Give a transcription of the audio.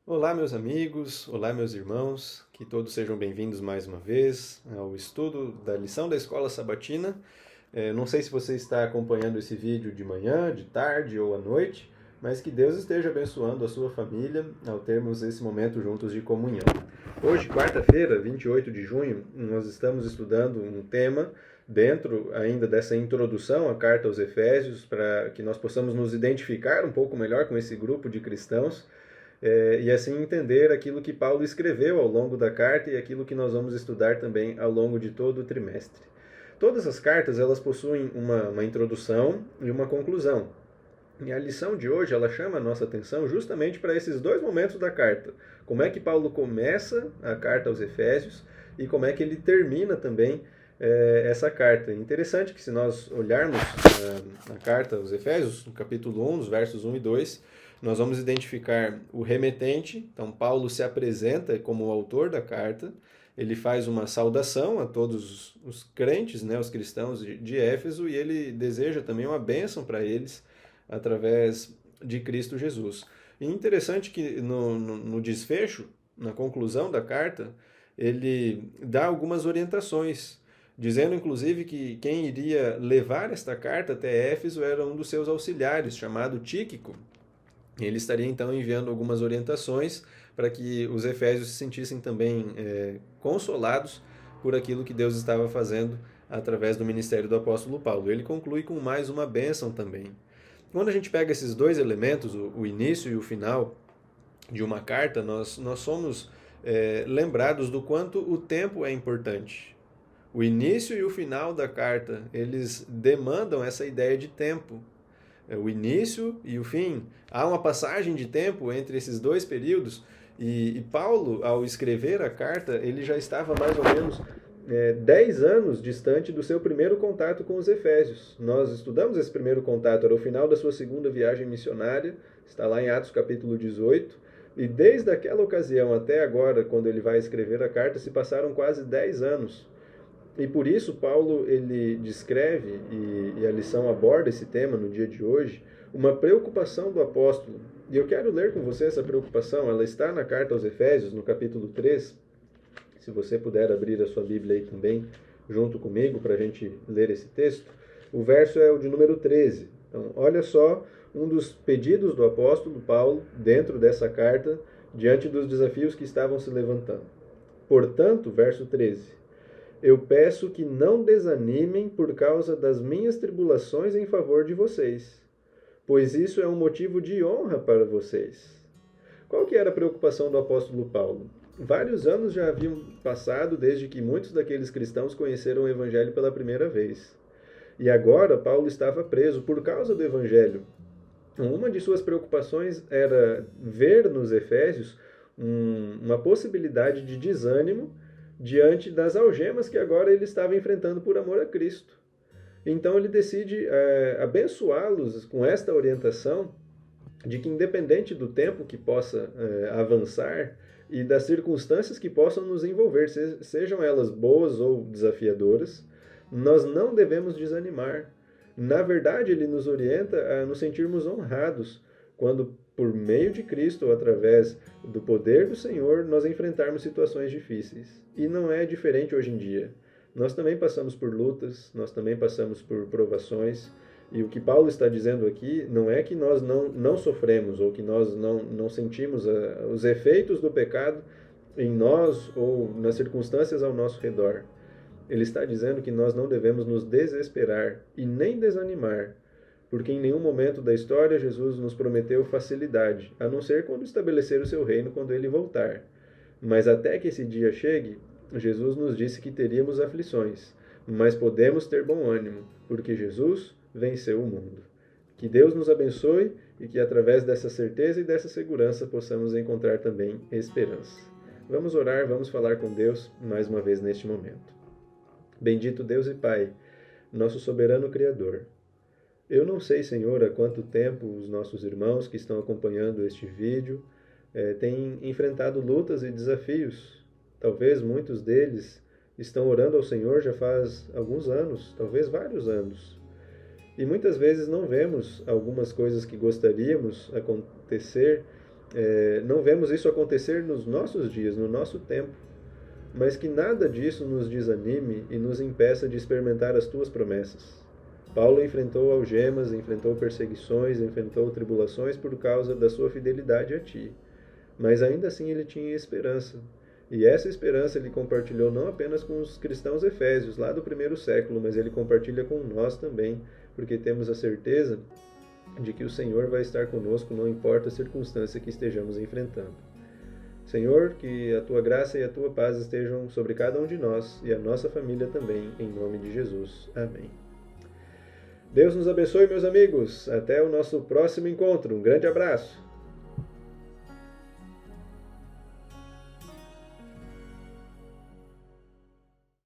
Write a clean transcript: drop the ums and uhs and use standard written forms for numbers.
Olá, meus amigos, olá, meus irmãos, que todos sejam bem-vindos mais uma vez ao estudo da lição da Escola Sabatina. Não sei se você está acompanhando esse vídeo de manhã, de tarde ou à noite, mas que Deus esteja abençoando a sua família ao termos esse momento juntos de comunhão. Hoje, quarta-feira, 28 de junho, nós estamos estudando um tema dentro ainda dessa introdução à carta aos Efésios, para que nós possamos nos identificar um pouco melhor com esse grupo de cristãos e assim entender aquilo que Paulo escreveu ao longo da carta e aquilo que nós vamos estudar também ao longo de todo o trimestre. Todas as cartas elas possuem uma introdução e uma conclusão. E a lição de hoje ela chama a nossa atenção justamente para esses dois momentos da carta. Como é que Paulo começa a carta aos Efésios e como é que ele termina também essa carta. Interessante que se nós olharmos a carta aos Efésios, no capítulo 1, nos versos 1 e 2, nós vamos identificar o remetente. Então, Paulo se apresenta como o autor da carta, ele faz uma saudação a todos os crentes, né, os cristãos de Éfeso, e ele deseja também uma bênção para eles através de Cristo Jesus. E interessante que no desfecho, na conclusão da carta, ele dá algumas orientações, dizendo inclusive que quem iria levar esta carta até Éfeso era um dos seus auxiliares, chamado Tíquico. Ele estaria então enviando algumas orientações para que os efésios se sentissem também consolados por aquilo que Deus estava fazendo através do ministério do apóstolo Paulo. Ele conclui com mais uma bênção também. Quando a gente pega esses dois elementos, o início e o final de uma carta, nós somos lembrados do quanto o tempo é importante. O início e o final da carta, eles demandam essa ideia de tempo. O início e o fim. Há uma passagem de tempo entre esses dois períodos e Paulo, ao escrever a carta, ele já estava mais ou menos 10 anos distante do seu primeiro contato com os Efésios. Nós estudamos esse primeiro contato, era o final da sua segunda viagem missionária, está lá em Atos capítulo 18, e desde aquela ocasião até agora, quando ele vai escrever a carta, se passaram quase 10 anos. E por isso Paulo ele descreve, e a lição aborda esse tema no dia de hoje, uma preocupação do apóstolo. E eu quero ler com você essa preocupação, ela está na carta aos Efésios, no capítulo 3. Se você puder abrir a sua Bíblia aí também, junto comigo, para a gente ler esse texto. O verso é o de número 13. Então, olha só um dos pedidos do apóstolo Paulo dentro dessa carta, diante dos desafios que estavam se levantando. Portanto, verso 13, eu peço que não desanimem por causa das minhas tribulações em favor de vocês, pois isso é um motivo de honra para vocês. Qual que era a preocupação do apóstolo Paulo? Vários anos já haviam passado desde que muitos daqueles cristãos conheceram o evangelho pela primeira vez. E agora Paulo estava preso por causa do evangelho. Uma de suas preocupações era ver nos Efésios uma possibilidade de desânimo diante das algemas que agora ele estava enfrentando por amor a Cristo. Então ele decide abençoá-los com esta orientação de que, independente do tempo que possa avançar e das circunstâncias que possam nos envolver, sejam elas boas ou desafiadoras, nós não devemos desanimar. Na verdade, ele nos orienta a nos sentirmos honrados quando, por meio de Cristo ou através do poder do Senhor, nós enfrentarmos situações difíceis. E não é diferente hoje em dia. Nós também passamos por lutas, nós também passamos por provações, e o que Paulo está dizendo aqui não é que nós não sofremos ou que nós não sentimos os efeitos do pecado em nós ou nas circunstâncias ao nosso redor. Ele está dizendo que nós não devemos nos desesperar e nem desanimar, porque em nenhum momento da história Jesus nos prometeu facilidade, a não ser quando estabelecer o seu reino quando ele voltar. Mas até que esse dia chegue, Jesus nos disse que teríamos aflições, mas podemos ter bom ânimo, porque Jesus venceu o mundo. Que Deus nos abençoe e que através dessa certeza e dessa segurança possamos encontrar também esperança. Vamos orar, vamos falar com Deus mais uma vez neste momento. Bendito Deus e Pai, nosso soberano Criador. Eu não sei, Senhor, há quanto tempo os nossos irmãos que estão acompanhando este vídeo têm enfrentado lutas e desafios. Talvez muitos deles estão orando ao Senhor já faz alguns anos, talvez vários anos. E muitas vezes não vemos algumas coisas que gostaríamos acontecer Não vemos isso acontecer nos nossos dias, no nosso tempo, mas que nada disso nos desanime e nos impeça de experimentar as tuas promessas. Paulo enfrentou algemas, enfrentou perseguições, enfrentou tribulações por causa da sua fidelidade a ti. Mas ainda assim ele tinha esperança. E essa esperança ele compartilhou não apenas com os cristãos efésios, lá do primeiro século, mas ele compartilha com nós também, porque temos a certeza de que o Senhor vai estar conosco, não importa a circunstância que estejamos enfrentando. Senhor, que a tua graça e a tua paz estejam sobre cada um de nós e a nossa família também, em nome de Jesus. Amém. Deus nos abençoe, meus amigos. Até o nosso próximo encontro. Um grande abraço.